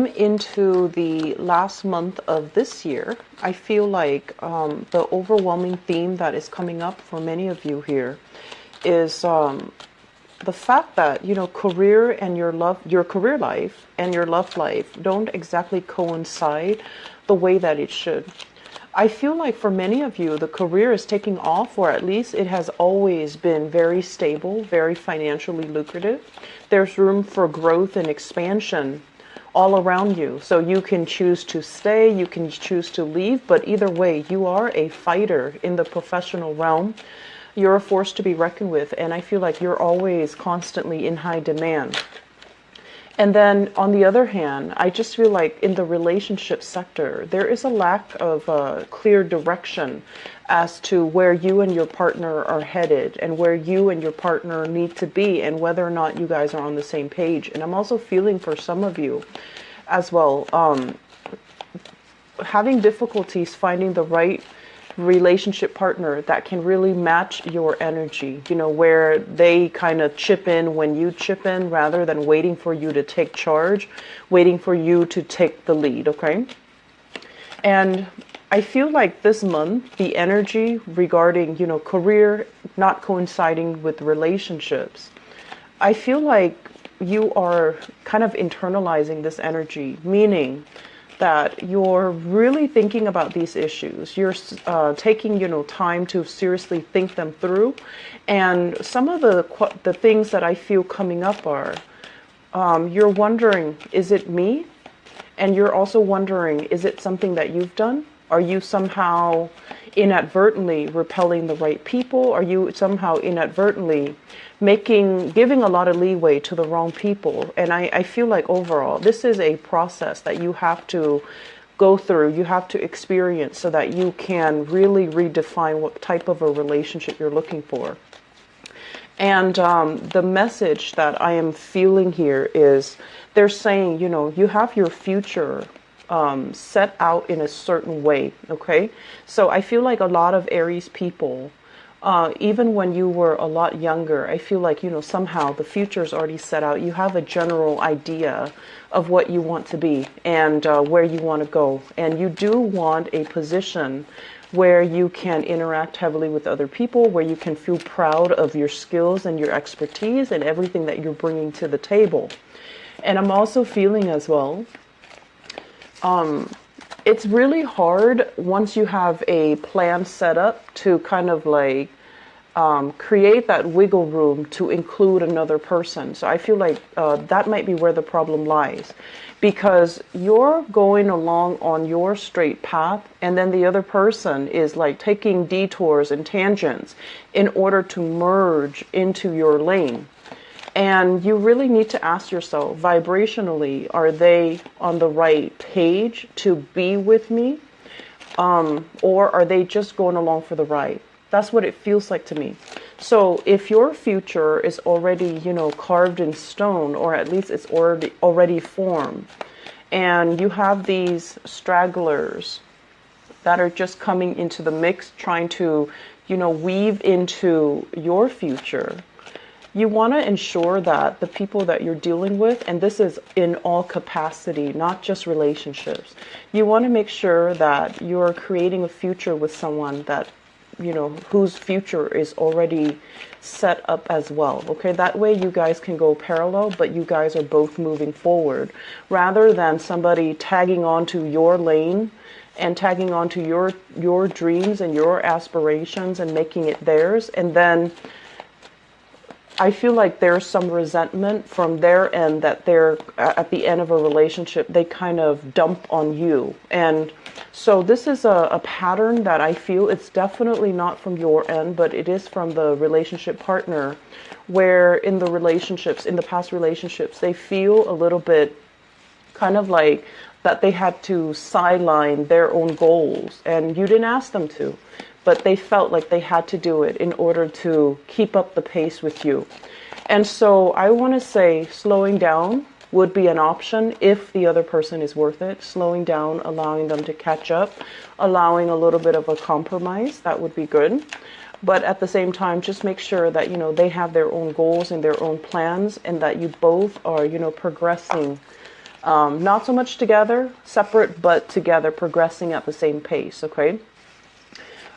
Into the last month of this year, I feel like the overwhelming theme that is coming up for many of you here is the fact that, career and your career life and your love life don't exactly coincide the way that it should. I feel like for many of you, the career is taking off, or at least it has always been very stable, very financially lucrative. There's room for growth and expansion all around you. So you can choose to stay, you can choose to leave, but either way, you are a fighter in the professional realm. You're a force to be reckoned with, and I feel like you're always constantly in high demand. And then on the other hand, I just feel like in the relationship sector, there is a lack of clear direction as to where you and your partner are headed and where you and your partner need to be and whether or not you guys are on the same page. And I'm also feeling for some of you as well, having difficulties finding the right relationship partner that can really match your energy, where they kind of chip in when you chip in rather than waiting for you to take charge, waiting for you to take the lead, okay? And I feel like this month, the energy regarding, career not coinciding with relationships, I feel like you are kind of internalizing this energy, meaning that you're really thinking about these issues. You're taking, time to seriously think them through. And some of the things that I feel coming up are, you're wondering, is it me? And you're also wondering, is it something that you've done? Are you somehow inadvertently repelling the right people? Are you somehow inadvertently giving a lot of leeway to the wrong people? And I feel like overall, this is a process that you have to go through, you have to experience so that you can really redefine what type of a relationship you're looking for. And the message that I am feeling here is they're saying, you have your future set out in a certain way, okay? So I feel like a lot of Aries people, even when you were a lot younger, I feel like, somehow the future is already set out. You have a general idea of what you want to be and where you want to go. And you do want a position where you can interact heavily with other people, where you can feel proud of your skills and your expertise and everything that you're bringing to the table. And I'm also feeling as well, it's really hard once you have a plan set up to kind of like create that wiggle room to include another person. So I feel like that might be where the problem lies, because you're going along on your straight path and then the other person is like taking detours and tangents in order to merge into your lane. And you really need to ask yourself, vibrationally, are they on the right page to be with me? Or are they just going along for the ride? That's what it feels like to me. So if your future is already, carved in stone, or at least it's already formed, and you have these stragglers that are just coming into the mix, trying to, weave into your future, you want to ensure that the people that you're dealing with, and this is in all capacity, not just relationships, you want to make sure that you're creating a future with someone that, whose future is already set up as well. Okay, that way you guys can go parallel, but you guys are both moving forward, rather than somebody tagging onto your lane and tagging onto your dreams and your aspirations and making it theirs. And then I feel like there's some resentment from their end that they're at the end of a relationship, they kind of dump on you. And so this is a pattern that I feel it's definitely not from your end, but it is from the relationship partner, where in the past relationships, they feel a little bit kind of like that they had to sideline their own goals, and you didn't ask them to. But they felt like they had to do it in order to keep up the pace with you. And so I want to say slowing down would be an option if the other person is worth it. Slowing down, allowing them to catch up, allowing a little bit of a compromise, that would be good. But at the same time, just make sure that, they have their own goals and their own plans, and that you both are, progressing Not so much together, separate, but together, progressing at the same pace, okay?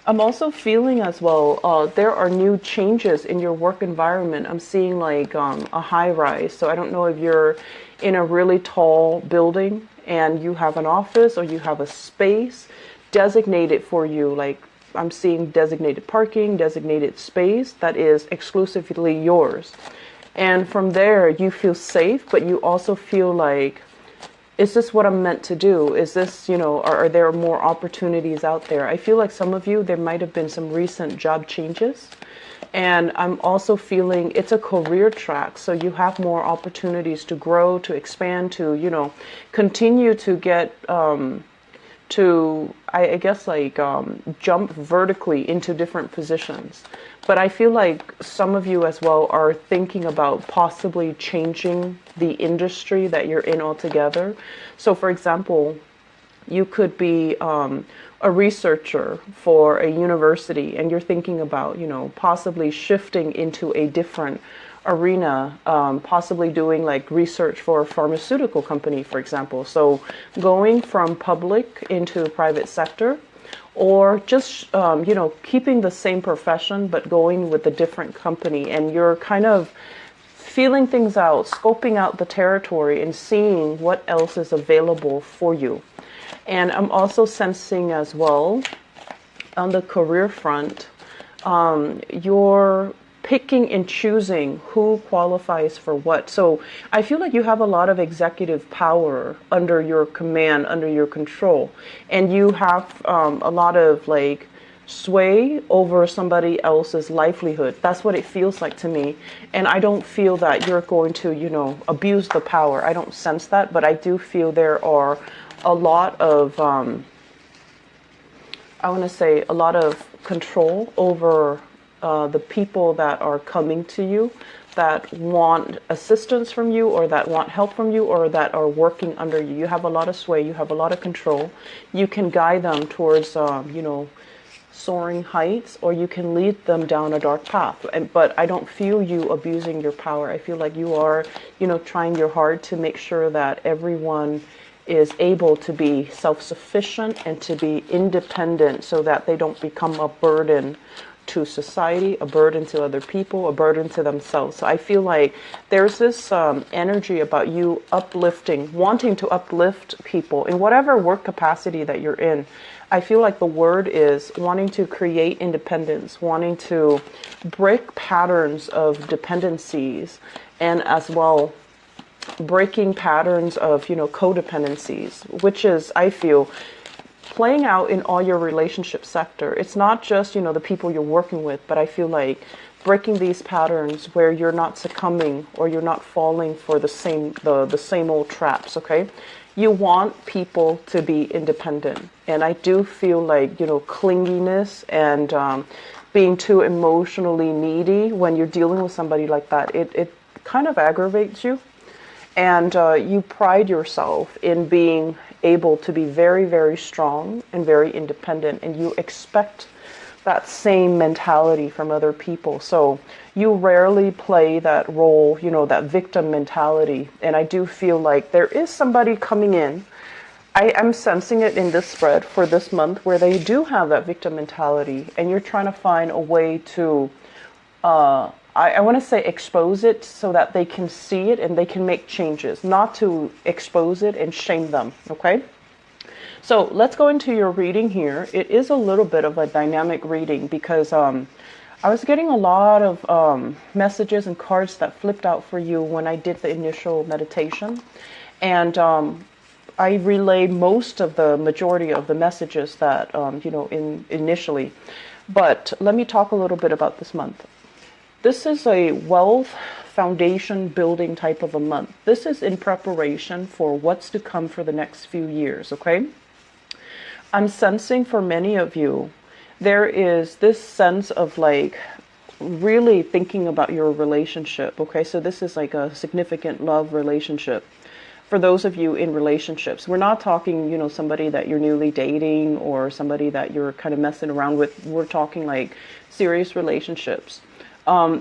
I'm also feeling as well, there are new changes in your work environment. I'm seeing like a high rise. So I don't know if you're in a really tall building and you have an office or you have a space designated for you. Like I'm seeing designated parking, designated space that is exclusively yours. And from there, you feel safe, but you also feel like, is this what I'm meant to do? Is this, are there more opportunities out there? I feel like some of you, there might have been some recent job changes. And I'm also feeling it's a career track. So you have more opportunities to grow, to expand, to, continue to get, I guess, like jump vertically into different positions. But I feel like some of you as well are thinking about possibly changing the industry that you're in altogether. So for example, you could be a researcher for a university and you're thinking about, possibly shifting into a different arena, possibly doing like research for a pharmaceutical company, for example. So going from public into private sector, or just, keeping the same profession, but going with a different company. And you're kind of feeling things out, scoping out the territory and seeing what else is available for you. And I'm also sensing as well on the career front, you're picking and choosing who qualifies for what. So I feel like you have a lot of executive power under your command, under your control, and you have a lot of like sway over somebody else's livelihood. That's what it feels like to me. And I don't feel that you're going to, abuse the power. I don't sense that, but I do feel there are a lot of, I want to say, a lot of control over the people that are coming to you, that want assistance from you or that want help from you or that are working under you. You have a lot of sway, you have a lot of control. You can guide them towards, soaring heights, or you can lead them down a dark path. But I don't feel you abusing your power. I feel like you are, trying your hard to make sure that everyone is able to be self-sufficient and to be independent so that they don't become a burden to society, a burden to other people, a burden to themselves. So I feel like there's this energy about you uplifting, wanting to uplift people in whatever work capacity that you're in. I feel like the word is wanting to create independence, wanting to break patterns of dependencies, and as well breaking patterns of, codependencies, which is, I feel, playing out in all your relationship sector. It's not just, the people you're working with, but I feel like breaking these patterns where you're not succumbing or you're not falling for the same old traps, okay? You want people to be independent. And I do feel like, clinginess and being too emotionally needy when you're dealing with somebody like that, it kind of aggravates you. And you pride yourself in being able to be very, very strong and very independent. And you expect that same mentality from other people. So you rarely play that role, that victim mentality. And I do feel like there is somebody coming in. I am sensing it in this spread for this month where they do have that victim mentality. And you're trying to find a way to I want to say expose it so that they can see it and they can make changes, not to expose it and shame them, okay? So let's go into your reading here. It is a little bit of a dynamic reading because I was getting a lot of messages and cards that flipped out for you when I did the initial meditation. And I relayed most of the majority of the messages that, initially. But let me talk a little bit about this month. This is a wealth foundation building type of a month. This is in preparation for what's to come for the next few years, okay? I'm sensing for many of you, there is this sense of like really thinking about your relationship, okay? So this is like a significant love relationship. For those of you in relationships, we're not talking, somebody that you're newly dating or somebody that you're kind of messing around with. We're talking like serious relationships.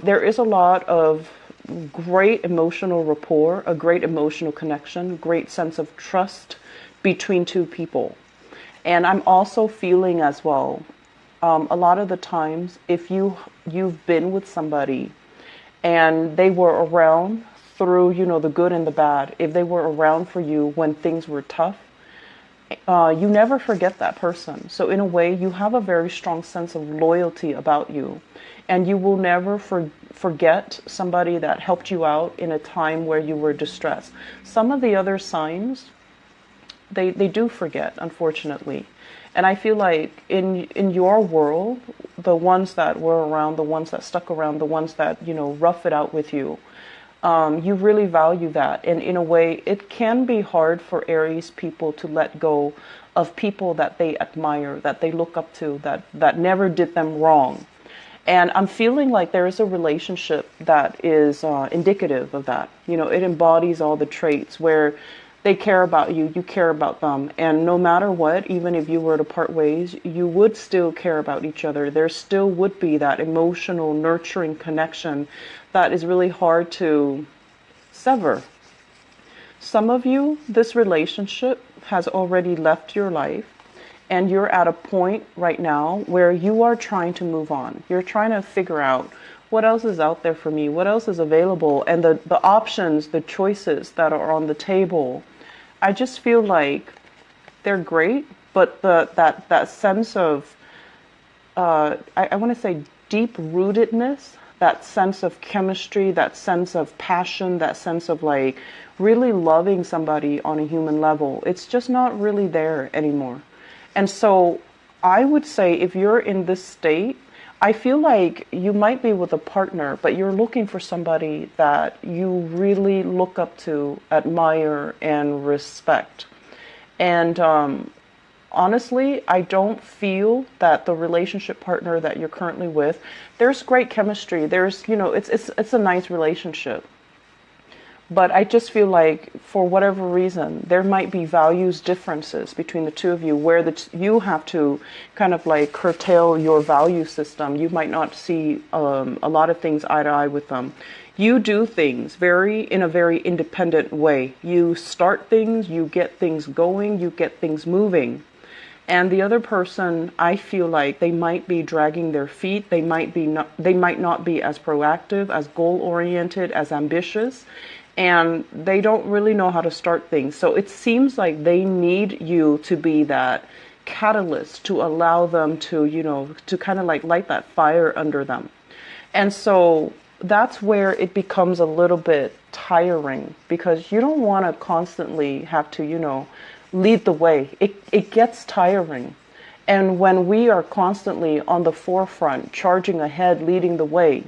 There is a lot of great emotional rapport, a great emotional connection, great sense of trust between two people. And I'm also feeling as well, a lot of the times, if you've been with somebody and they were around through, the good and the bad, if they were around for you when things were tough, you never forget that person. So in a way, you have a very strong sense of loyalty about you, and you will never forget somebody that helped you out in a time where you were distressed. Some of the other signs, they do forget, unfortunately. And I feel like in your world, the ones that were around, the ones that stuck around, the ones that, rough it out with you, you really value that. And in a way, it can be hard for Aries people to let go of people that they admire, that they look up to, that never did them wrong. And I'm feeling like there is a relationship that is indicative of that. It embodies all the traits where they care about you, you care about them. And no matter what, even if you were to part ways, you would still care about each other. There still would be that emotional, nurturing connection that is really hard to sever. Some of you, this relationship has already left your life, and you're at a point right now where you are trying to move on. You're trying to figure out what else is out there for me, what else is available, and the options, the choices that are on the table. I just feel like they're great, but that sense of, I want to say deep rootedness, that sense of chemistry, that sense of passion, that sense of like really loving somebody on a human level, it's just not really there anymore. And so I would say if you're in this state, I feel like you might be with a partner, but you're looking for somebody that you really look up to, admire, and respect. And honestly, I don't feel that the relationship partner that you're currently with, there's great chemistry. There's, it's a nice relationship. But I just feel like for whatever reason, there might be values differences between the two of you where you have to kind of like curtail your value system. You might not see a lot of things eye to eye with them. You do things in a very independent way. You start things, you get things going, you get things moving. And the other person, I feel like they might be dragging their feet. They might not be as proactive, as goal-oriented, as ambitious. And they don't really know how to start things. So it seems like they need you to be that catalyst to allow them to, to kind of like light that fire under them. And so that's where it becomes a little bit tiring, because you don't want to constantly have to, lead the way. It gets tiring. And when we are constantly on the forefront, charging ahead, leading the way,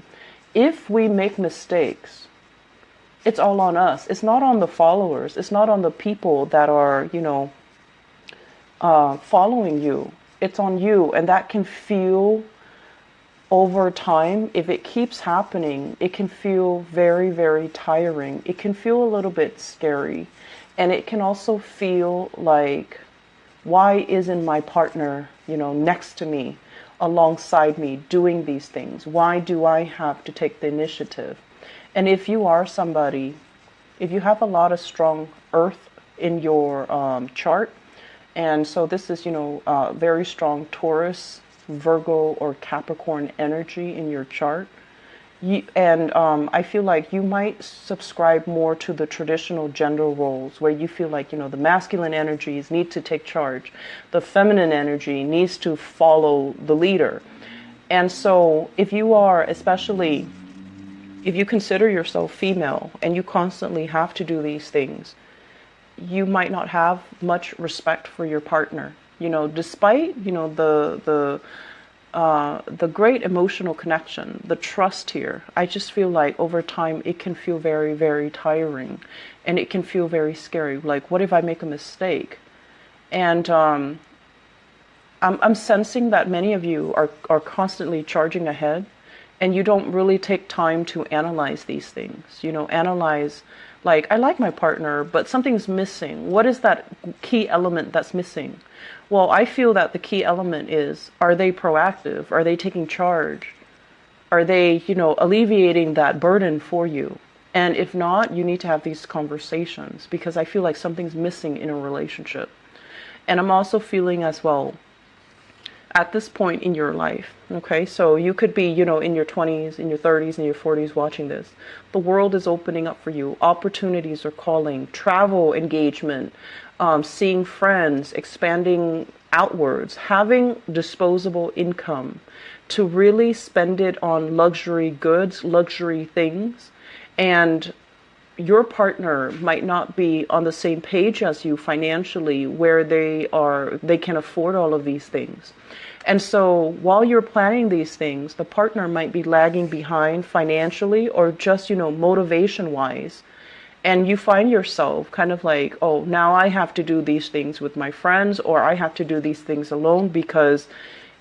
if we make mistakes, it's all on us. It's not on the followers. It's not on the people that are, following you. It's on you. And that can feel, over time, if it keeps happening, it can feel very, very tiring. It can feel a little bit scary. And it can also feel like, why isn't my partner, next to me, alongside me, doing these things? Why do I have to take the initiative? And if you are somebody, if you have a lot of strong earth in your chart, and so this is, very strong Taurus, Virgo, or Capricorn energy in your chart, I feel like you might subscribe more to the traditional gender roles where you feel like, the masculine energies need to take charge. The feminine energy needs to follow the leader. And so if you are, especially if you consider yourself female and you constantly have to do these things, you might not have much respect for your partner. Despite, the great emotional connection, the trust here, I just feel like over time it can feel very, very tiring, and it can feel very scary. Like, what if I make a mistake? And I'm sensing that many of you are constantly charging ahead, and you don't really take time to analyze these things. Analyze, like, I like my partner, but something's missing. What is that key element that's missing? Well, I feel that the key element is, are they proactive? Are they taking charge? Are they, alleviating that burden for you? And if not, you need to have these conversations, because I feel like something's missing in a relationship. And I'm also feeling as well, at this point in your life, okay, so you could be, in your 20s, in your 30s, in your 40s watching this. The world is opening up for you. Opportunities are calling. Travel engagement, seeing friends, expanding outwards, having disposable income to really spend it on luxury goods, luxury things. And your partner might not be on the same page as you financially, where they can afford all of these things. And so while you're planning these things, the partner might be lagging behind financially, or just, motivation wise. And you find yourself kind of like, oh, now I have to do these things with my friends, or I have to do these things alone, because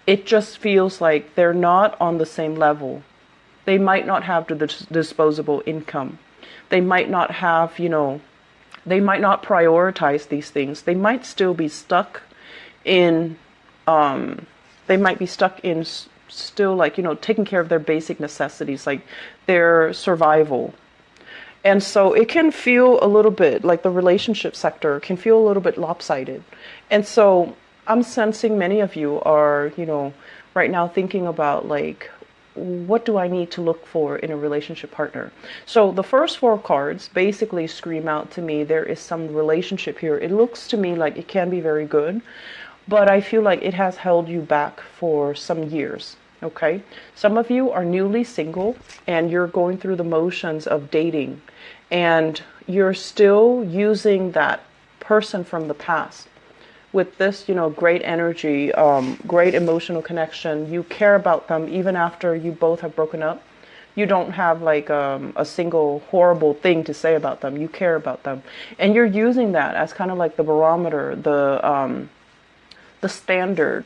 it just feels like they're not on the same level. They might not have the disposable income. They might not have, they might not prioritize these things. They might still be stuck in, they might be stuck in still, like, taking care of their basic necessities, like their survival. And so it can feel a little bit like the relationship sector can feel a little bit lopsided. And so I'm sensing many of you are, right now thinking about, like, what do I need to look for in a relationship partner? So the first 4 cards basically scream out to me, there is some relationship here. It looks to me like it can be very good, but I feel like it has held you back for some years. Okay, some of you are newly single and you're going through the motions of dating, and you're still using that person from the past with this, great energy, great emotional connection. You care about them even after you both have broken up. You don't have like a single horrible thing to say about them. You care about them, and you're using that as kind of like the barometer, the standard,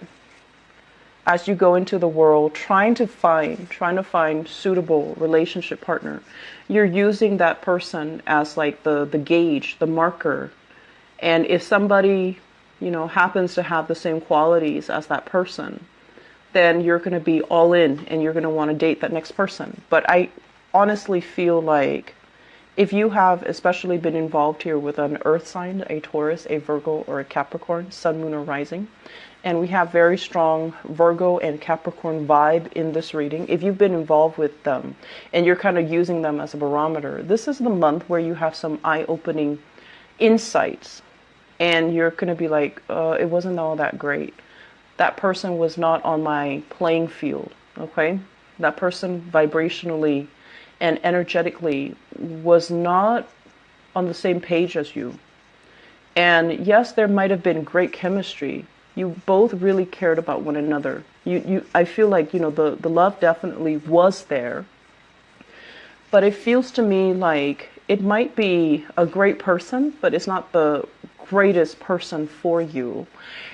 as you go into the world, trying to find suitable relationship partner. You're using that person as like the gauge, the marker. And if somebody, happens to have the same qualities as that person, then you're going to be all in and you're going to want to date that next person. But I honestly feel like if you have especially been involved here with an earth sign, a Taurus, a Virgo, or a Capricorn, sun, moon, or rising, and we have very strong Virgo and Capricorn vibe in this reading. If you've been involved with them and you're kind of using them as a barometer, this is the month where you have some eye-opening insights. And you're going to be like, it wasn't all that great. That person was not on my playing field, okay? That person vibrationally and energetically was not on the same page as you. And yes, there might have been great chemistry. You both really cared about one another. I feel like, the love definitely was there. But it feels to me like it might be a great person, but it's not the greatest person for you.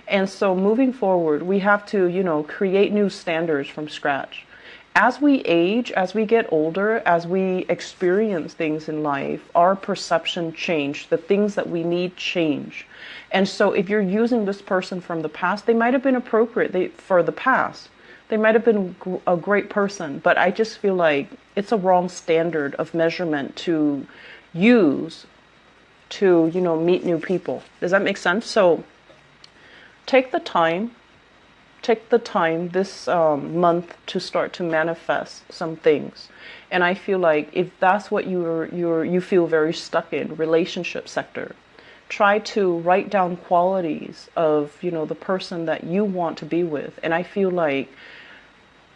And so moving forward, we have to, create new standards from scratch. As we age, as we get older, as we experience things in life, our perception change. The things that we need change. And so if you're using this person from the past, they might have been appropriate for the past. They might have been a great person, but I just feel like it's a wrong standard of measurement to use to, meet new people. Does that make sense? So take the time this month to start to manifest some things. And I feel like if that's what you feel very stuck in, relationship sector, try to write down qualities of, the person that you want to be with. And I feel like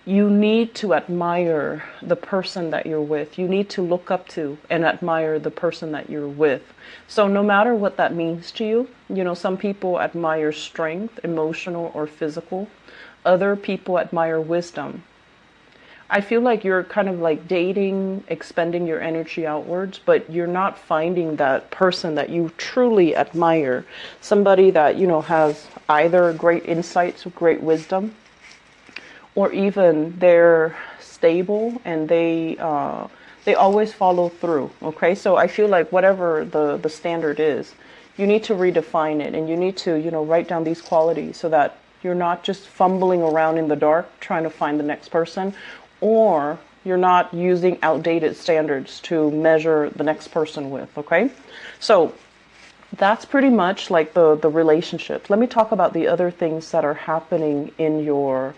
you need to admire the person that you're with. You need to look up to and admire the person that you're with. So no matter what that means to you, some people admire strength, emotional or physical. Other people admire wisdom. I feel like you're kind of like dating, expending your energy outwards, but you're not finding that person that you truly admire. Somebody that, has either great insights, great wisdom, or even they're stable and they always follow through. Okay, so I feel like whatever the standard is, you need to redefine it, and you need to write down these qualities so that you're not just fumbling around in the dark trying to find the next person, or You're not using outdated standards to measure the next person with, okay? So that's pretty much like the relationships. Let me talk about the other things that are happening in your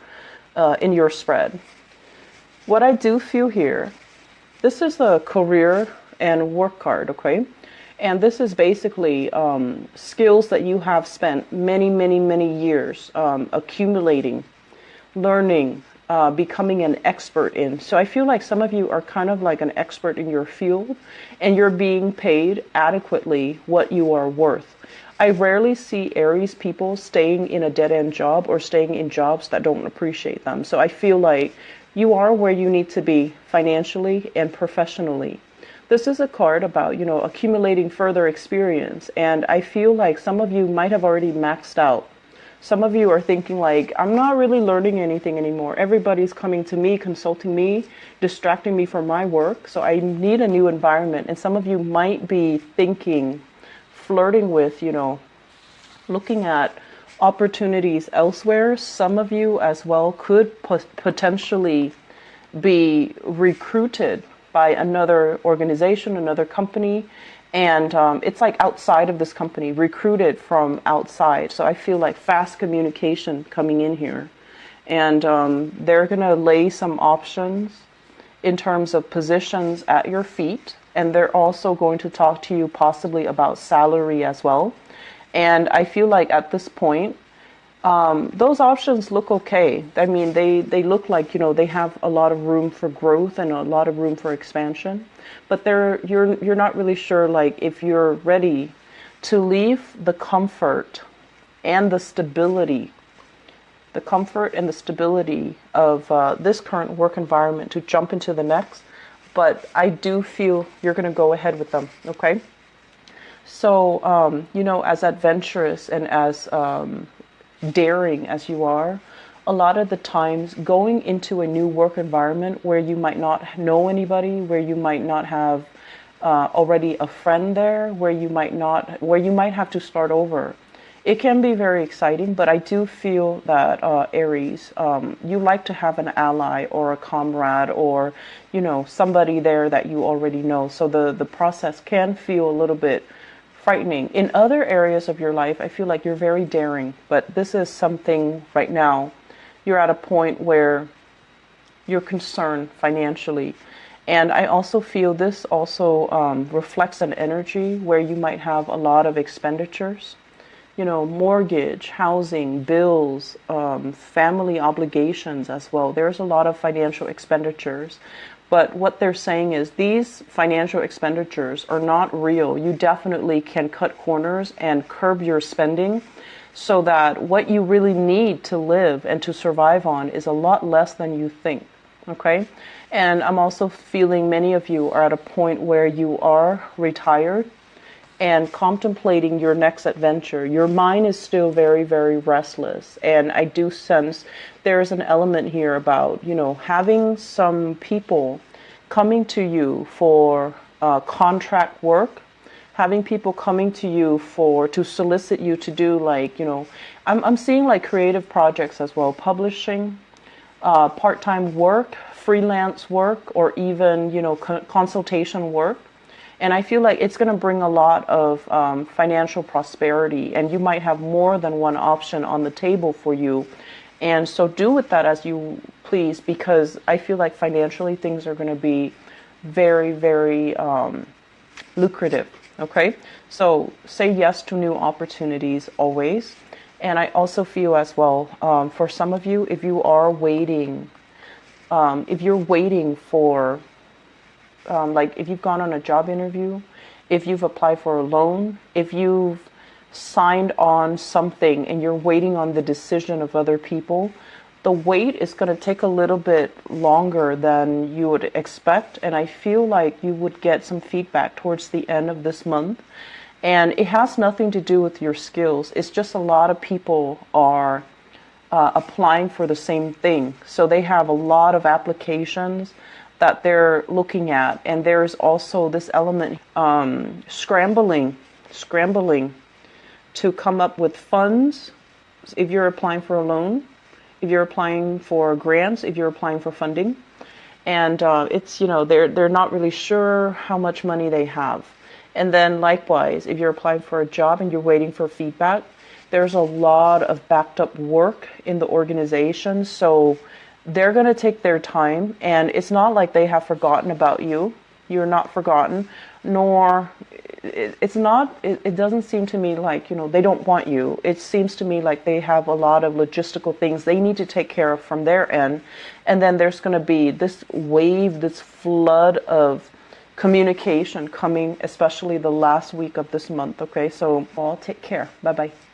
spread. What I do feel here, this is the career and work card, okay? And this is basically skills that you have spent many, many, many years accumulating, learning, becoming an expert in. So I feel like some of you are kind of like an expert in your field, and you're being paid adequately what you are worth. I rarely see Aries people staying in a dead-end job or staying in jobs that don't appreciate them. So I feel like you are where you need to be financially and professionally. This is a card about, accumulating further experience. And I feel like some of you might have already maxed out. Some of you are thinking like, I'm not really learning anything anymore. Everybody's coming to me, consulting me, distracting me from my work. So I need a new environment. And some of you might be thinking, flirting with, looking at opportunities elsewhere. Some of you as well could potentially be recruited by another organization, another company. And it's like outside of this company, recruited from outside. So I feel like fast communication coming in here. And they're going to lay some options in terms of positions at your feet. And they're also going to talk to you possibly about salary as well. And I feel like at this point, those options look okay. I mean, they look like, they have a lot of room for growth and a lot of room for expansion. But you're not really sure, like, if you're ready to leave the comfort and the stability of this current work environment to jump into the next. But I do feel you're going to go ahead with them, okay? So, as adventurous and as daring as you are, a lot of the times going into a new work environment where you might not know anybody, where you might not have already a friend there, where you might have to start over. It can be very exciting, but I do feel that Aries, you like to have an ally or a comrade or, somebody there that you already know. So the process can feel a little bit frightening. In other areas of your life, I feel like you're very daring, but this is something right now. You're at a point where you're concerned financially. And I also feel this also reflects an energy where you might have a lot of expenditures, mortgage, housing, bills, family obligations as well. There's a lot of financial expenditures. But what they're saying is these financial expenditures are not real. You definitely can cut corners and curb your spending so that what you really need to live and to survive on is a lot less than you think. Okay? And I'm also feeling many of you are at a point where you are retired and contemplating your next adventure. Your mind is still very, very restless. And I do sense there's an element here about, having some people coming to you for contract work, having people coming to you to solicit you to do like, I'm seeing like creative projects as well, publishing, part-time work, freelance work, or even, consultation work. And I feel like it's going to bring a lot of financial prosperity, and you might have more than one option on the table for you. And so do with that as you please, because I feel like financially things are going to be very, very lucrative. Okay? So say yes to new opportunities always. And I also feel as well, for some of you, if you are waiting, if you're waiting for like if you've gone on a job interview, if you've applied for a loan, if you've signed on something and you're waiting on the decision of other people, the wait is going to take a little bit longer than you would expect. And I feel like you would get some feedback towards the end of this month. And it has nothing to do with your skills. It's just a lot of people are applying for the same thing. So they have a lot of applications that they're looking at. And there's also this element, scrambling to come up with funds. If you're applying for a loan, if you're applying for grants, if you're applying for funding. And it's, they're not really sure how much money they have. And then likewise, if you're applying for a job and you're waiting for feedback, there's a lot of backed up work in the organization. So they're going to take their time, and it's not like they have forgotten about you. You're not forgotten, nor it doesn't seem to me like, they don't want you. It seems to me like they have a lot of logistical things they need to take care of from their end. And then there's going to be this wave, this flood of communication coming, especially the last week of this month. Okay, so all take care. Bye bye.